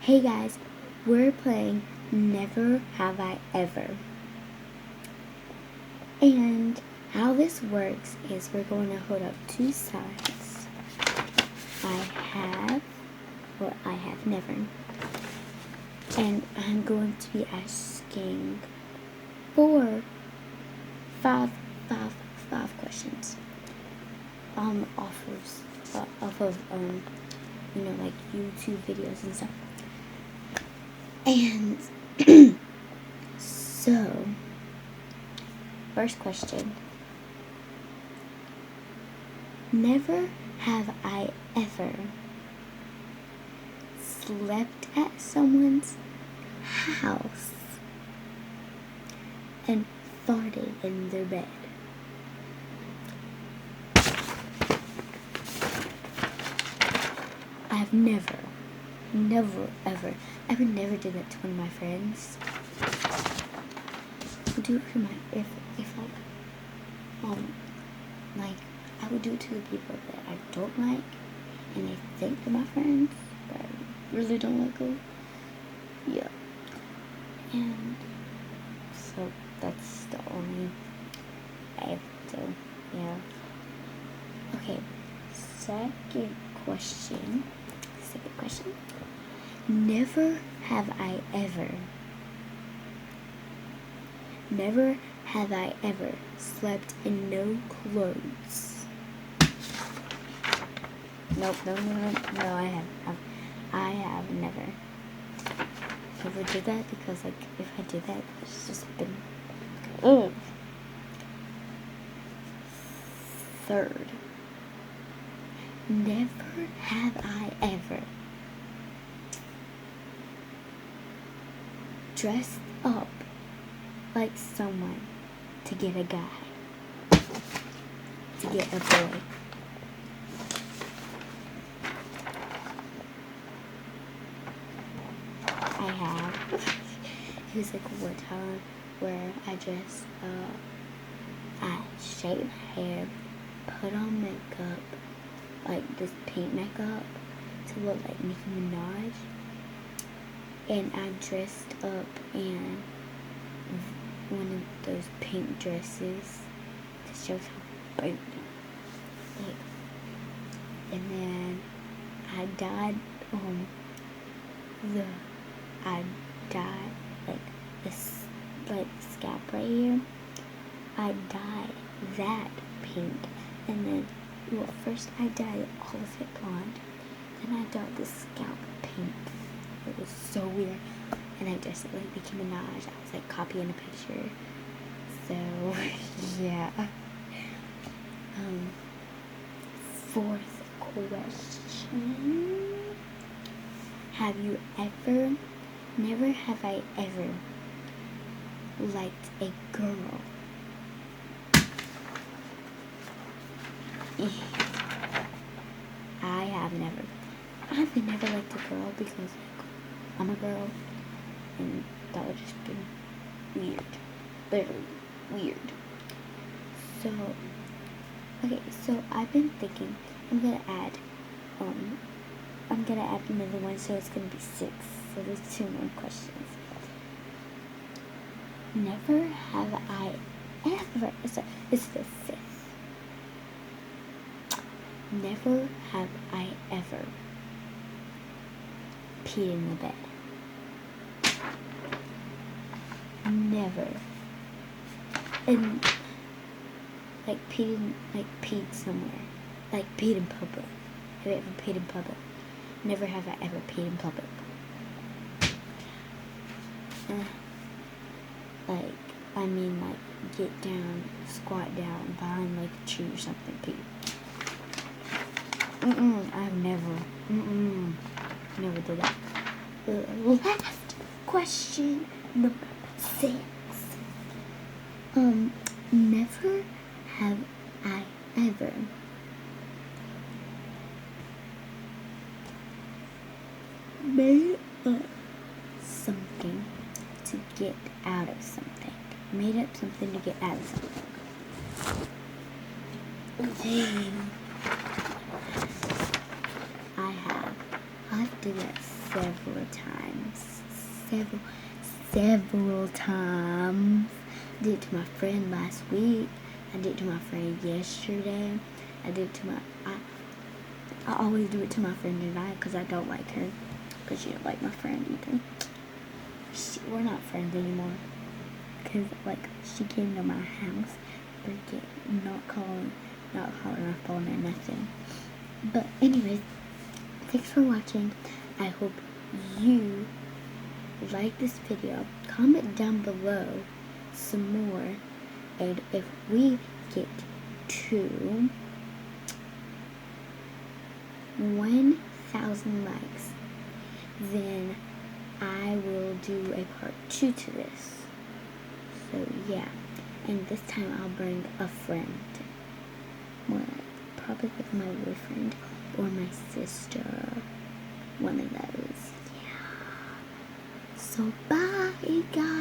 Hey guys, we're playing Never Have I Ever. And how this works is we're going to hold up two signs. I have never. And I'm going to be asking five questions. Off of like YouTube videos and stuff. And so, first question. Never have I ever slept at someone's house and farted in their bed. I've never ever did that to one of my friends. I would do it for I would do it to the people that I don't like and I think they're my friends, but I really don't like them. Yeah. And so that's the only yeah. Okay, second question. Never have I ever slept in no clothes. Nope, no, I have never did that, because if I did that, it's just been Third, never have I ever dressed up like someone to get a guy, to get a boy. I have. It was one time where I dressed up, I shaved my hair, put on makeup, like this pink makeup to look like Nicki Minaj, and I dressed up in one of those pink dresses to show how big. And then I dyed this scalp right here. I dyed that pink, and then first I dyed all of it blonde, then I dyed the scalp pink. It was so weird, and I dressed it like Nicki Minaj. I was copying a picture. So yeah. Fourth question. Never have I ever liked a girl. I've never liked a girl because I'm a girl, and that would just be weird. Literally weird. So, okay, so I've been thinking I'm gonna add another one, so it's gonna be 6. So there's 2 more questions. Never have I ever. It's the 5th. Never have I ever peed in the bed. Never. And peed somewhere. Peed in public. Have you ever peed in public? Never have I ever peed in public. Get down, squat down behind a tree or something, pee. I've never did that. Last question, number 6. Never have I ever made up something to get out of something. Made up something to get out of something. I have. I've done that several times. Several times. I did it to my friend last week. I did it to my friend yesterday. I did it to I always do it to my friend tonight because I don't like her. Because she don't like my friend either. We're not friends anymore. Because, like, she came to my house. But not calling her phone or nothing. But anyways, thanks for watching. I hope you like this video. Comment down below some more. And if we get to 1,000 likes, then I will do a part 2 to this. So yeah, and this time I'll bring a friend. More like probably like my boyfriend or my sister. One of those. Yeah. So bye guys.